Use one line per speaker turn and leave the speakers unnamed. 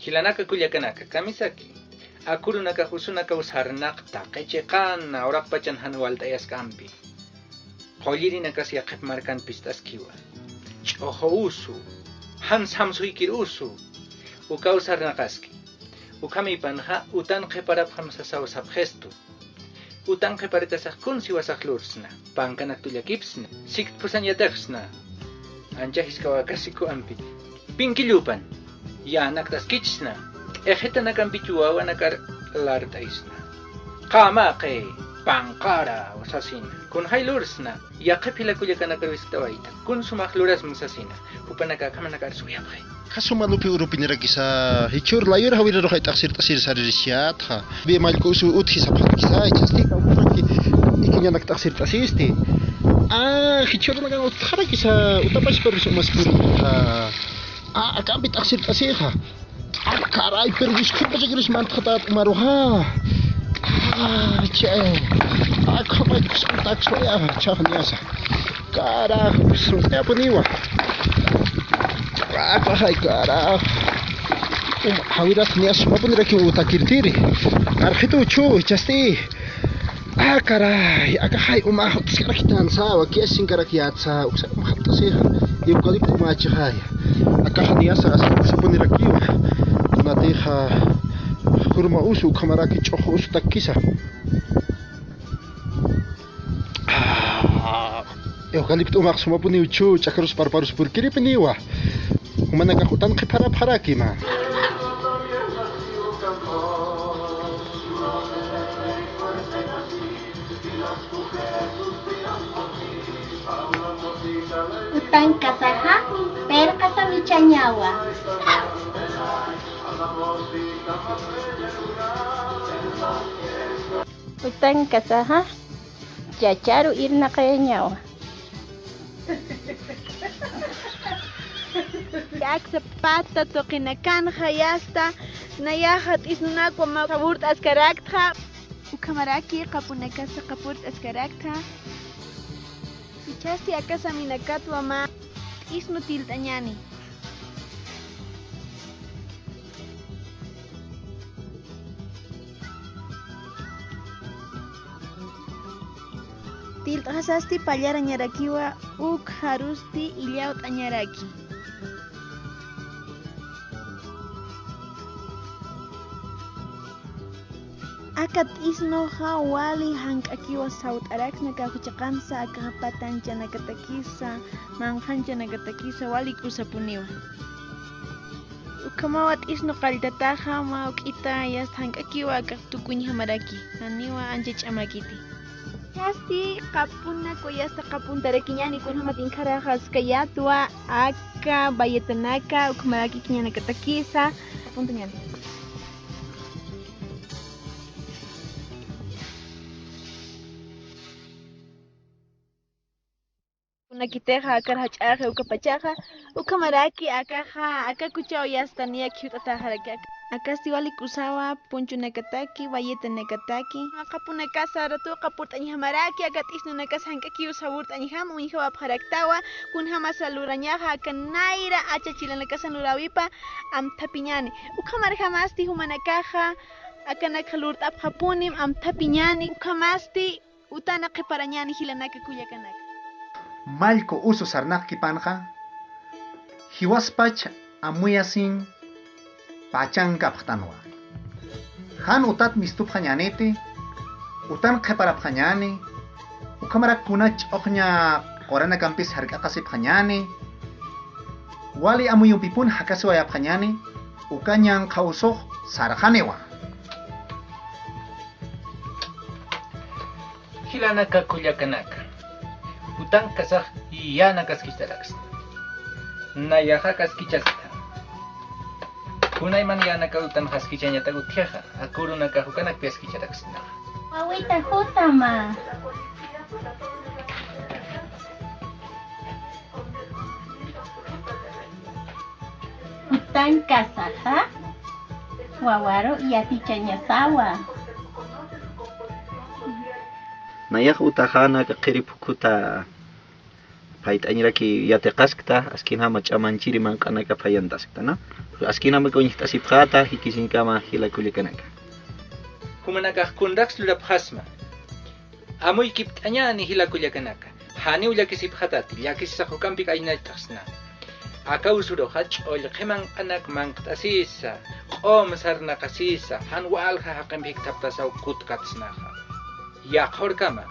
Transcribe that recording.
Hilanaka kuyakanaka kamisaki. Akurunaka husunaka usarnaqta qecheqana oraqpachan hanualtayaskampi. Qollirinaka siyaqip markanpis taskiwa. Ch'ojo usu, hamsuykir usu. Uka usarnaqaski. Ukami panja utan qeparapqam sasawasap gestu. Utan qeparitasaq kunsi wasaqlursna. Pankanak tullakipsna. Siktpusan yataqsna. Anchahiskawakasiku ampi. Pinkillupan. Yanaktas kichsna. Ejetanakam pichuawanakar lartaisna. Qamaqe. Pankara wasasina. Kun haylursna. Yaqipila kuyakanakar wistawaita. Kun sumakluras musasina. Upanaka kamanakar suyapay.
Kasumalupi urupinira kisa hichur layur hawira rohay taksir saririsiat ha. Bi malko usu uthi saphat kisa chasti ka upanaki ikinya nak taksir tasisti. Hichur nagang uthara kisa utapas perus maskuri ha. Akambit taksir tasih ha. Karay perus kupa jagiris mantata maruha. Che. Akamay kusuntak soya chahanyasa. Kara kusuntak puniwa. Ay carajo. Hawirat nias mapunira ki utakirtiri. Arjitu chu chasti. Caray, akahay umahot skarakitan sawa kiesin karakiatsa uksa umahot siha. Eucalipto machihay. Akahaniasa sapunira kiwa. Tunatiha kurma usu kamaraki chojo usu takisa. Eucalipto umah sumapuni uchu chakarus parparus purkiri peniwa. Managakutan kiparapharaki ma.
Utang kasaha, per kasamichanyawa. Utang kasaha, chacharu irna kayanyawa.
Aksa pata toqinakan hayasta nayahat isnunakwa maqaburt askaraktha ukamaraki qapunakasa qaburt askaraktha ichasti akasa minakatwa ma isnu tiltañani tiltasasti pallarañarakiwa uk harusti illaut añaraki. Akat isno wali hankakiwa saut arak nakakuchakansa akapatan chanakatakisa manhan chanakatakisa wali kusapuniwa. Ukamawat isno kaldataha maukita yas hankakiwa akatukuny hamaraki naniwa anchach amakiti. Yasti kapuna ko yasta kapuntarakinyani kun hamatin karajas kayatwa aka bayetanaka ukamaraki kinyanakatakisa kapuntanyan. Nakiteja akarhachaja ukapachaja ukamaraki akaja akakuchao yastania kyutatajaraki akasti wali kusawa punchu nakataki valleta nakataki akapuna casa ratu kapurtañi hamaraki akatisno nakas hankaki usawurtañi hama unjaba pharaktawa kunjama salurañaja akanaira achachila nakasa nurawipa amtapiñani ukamar jamasti humanakaja akanaka lurtap hapunim amtapiñani ukamasti utana qiparañani hilanaka kuyakanaka.
Malko uso sarnak kipanja hiwaspach amuyasin pachanka pachtanwa han utat mistup hanyanete utan qeparap hanyane ukamarak kunach okhnya qorana kampis harga kasip hanyane wali amuyum pipun hakaswa yap hanyane ukanyang khausoh sarhanewa
Hilanaka kuyakanaka. Utang kasah yana kaskistarax. Nayaha kaskichasta. Kunay man yana ka utan kaskichanya tagutyaha. Akuru nakahukanak piaskicharax.
Wawita hutama. Utang kasaha. Wawaro yatichanya sawa.
Nayak utahana ka qiripukuta Pait añiraki yateqaskta askinama ch'amanchiri manq'anaka phayantaskta no askinama kuñiqtasipqata hikisinkama hilakulikanaka
Humanakaq kunraqs lulapqasma amuy kipt'añani hilakullakanaka hani ullakisipqatati llakisisaqhukanpik aynaytaqsna aka usuroqa ch'ullqiman anak manqt'asisa q'um sarnaqasisa han walqa haqinpik taptasaw kutqatsnaqa yaqhorkama